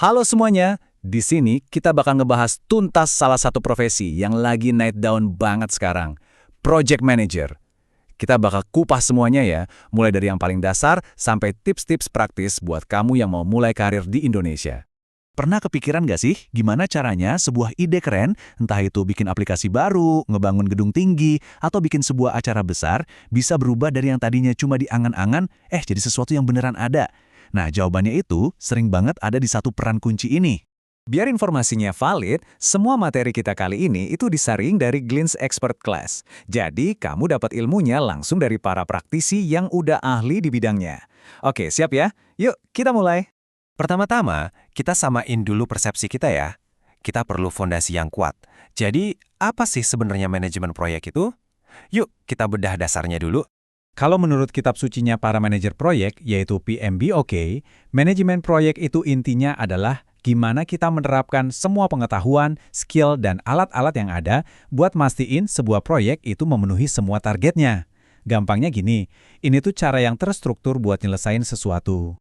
Halo semuanya, di sini kita bakal ngebahas tuntas salah satu profesi yang lagi naik daun banget sekarang, Project Manager. Kita bakal kupas semuanya ya, mulai dari yang paling dasar sampai tips-tips praktis buat kamu yang mau mulai karir di Indonesia. Pernah kepikiran gak sih gimana caranya sebuah ide keren, entah itu bikin aplikasi baru, ngebangun gedung tinggi, atau bikin sebuah acara besar, bisa berubah dari yang tadinya cuma di angan-angan, jadi sesuatu yang beneran ada. Nah, jawabannya itu sering banget ada di satu peran kunci ini. Biar informasinya valid, semua materi kita kali ini itu disaring dari Glints Expert Class. Jadi, kamu dapat ilmunya langsung dari para praktisi yang udah ahli di bidangnya. Oke, siap ya? Yuk, kita mulai. Pertama-tama, kita samain dulu persepsi kita ya. Kita perlu fondasi yang kuat. Jadi, apa sih sebenarnya manajemen proyek itu? Yuk, kita bedah dasarnya dulu. Kalau menurut kitab sucinya para manajer proyek, yaitu PMBOK, manajemen proyek itu intinya adalah gimana kita menerapkan semua pengetahuan, skill, dan alat-alat yang ada buat mastiin sebuah proyek itu memenuhi semua targetnya. Gampangnya gini, ini tuh cara yang terstruktur buat nyelesain sesuatu.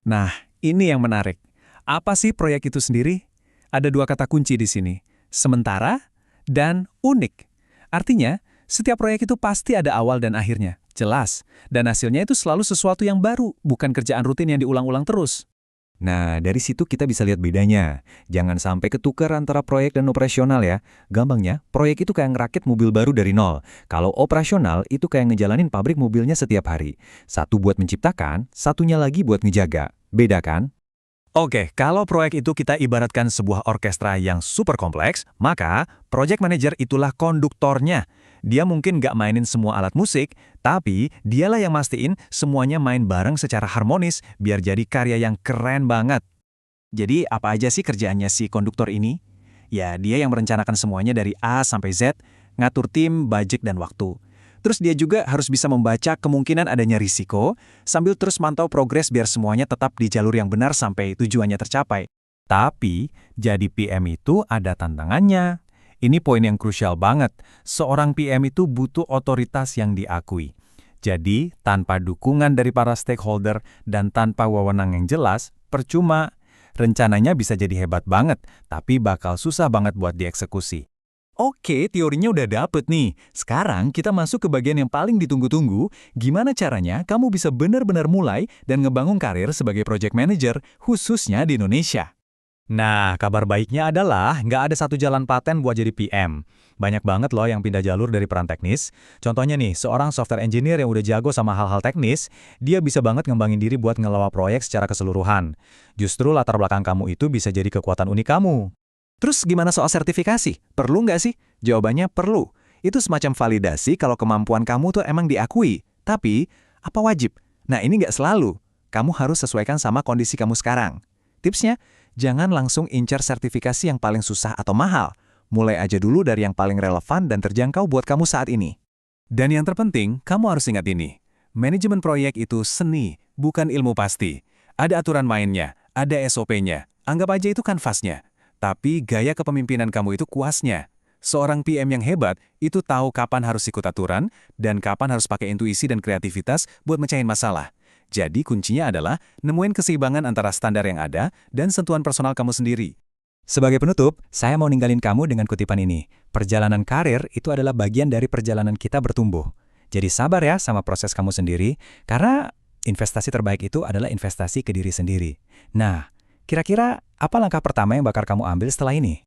Nah, ini yang menarik. Apa sih proyek itu sendiri? Ada dua kata kunci di sini, sementara dan unik. Artinya, setiap proyek itu pasti ada awal dan akhirnya, jelas. Dan hasilnya itu selalu sesuatu yang baru, bukan kerjaan rutin yang diulang-ulang terus. Nah, dari situ kita bisa lihat bedanya. Jangan sampai ketukar antara proyek dan operasional ya. Gampangnya, proyek itu kayak ngerakit mobil baru dari nol. Kalau operasional, itu kayak ngejalanin pabrik mobilnya setiap hari. Satu buat menciptakan, satunya lagi buat ngejaga. Beda kan? Oke, kalau proyek itu kita ibaratkan sebuah orkestra yang super kompleks, maka project manager itulah konduktornya. Dia mungkin nggak mainin semua alat musik, tapi dialah yang mastiin semuanya main bareng secara harmonis biar jadi karya yang keren banget. Jadi apa aja sih kerjaannya si konduktor ini? Ya, dia yang merencanakan semuanya dari A sampai Z, ngatur tim, budget, dan waktu. Terus dia juga harus bisa membaca kemungkinan adanya risiko, sambil terus mantau progres biar semuanya tetap di jalur yang benar sampai tujuannya tercapai. Tapi, jadi PM itu ada tantangannya. Ini poin yang krusial banget. Seorang PM itu butuh otoritas yang diakui. Jadi, tanpa dukungan dari para stakeholder dan tanpa wewenang yang jelas, percuma. Rencananya bisa jadi hebat banget, tapi bakal susah banget buat dieksekusi. Oke, teorinya udah dapet nih. Sekarang kita masuk ke bagian yang paling ditunggu-tunggu, gimana caranya kamu bisa benar-benar mulai dan ngebangun karir sebagai project manager, khususnya di Indonesia. Nah, kabar baiknya adalah nggak ada satu jalan paten buat jadi PM. Banyak banget loh yang pindah jalur dari peran teknis. Contohnya nih, seorang software engineer yang udah jago sama hal-hal teknis, dia bisa banget ngembangin diri buat ngelola proyek secara keseluruhan. Justru latar belakang kamu itu bisa jadi kekuatan unik kamu. Terus gimana soal sertifikasi? Perlu nggak sih? Jawabannya perlu. Itu semacam validasi kalau kemampuan kamu tuh emang diakui. Tapi, apa wajib? Nah, ini nggak selalu. Kamu harus sesuaikan sama kondisi kamu sekarang. Tipsnya, jangan langsung incar sertifikasi yang paling susah atau mahal. Mulai aja dulu dari yang paling relevan dan terjangkau buat kamu saat ini. Dan yang terpenting, kamu harus ingat ini. Manajemen proyek itu seni, bukan ilmu pasti. Ada aturan mainnya, ada SOP-nya. Anggap aja itu kanvasnya. Tapi gaya kepemimpinan kamu itu kuasnya. Seorang PM yang hebat itu tahu kapan harus ikut aturan dan kapan harus pakai intuisi dan kreativitas buat mecahin masalah. Jadi kuncinya adalah nemuin keseimbangan antara standar yang ada dan sentuhan personal kamu sendiri. Sebagai penutup, saya mau ninggalin kamu dengan kutipan ini. Perjalanan karir itu adalah bagian dari perjalanan kita bertumbuh. Jadi sabar ya sama proses kamu sendiri, karena investasi terbaik itu adalah investasi ke diri sendiri. Nah, kira-kira apa langkah pertama yang bakal kamu ambil setelah ini?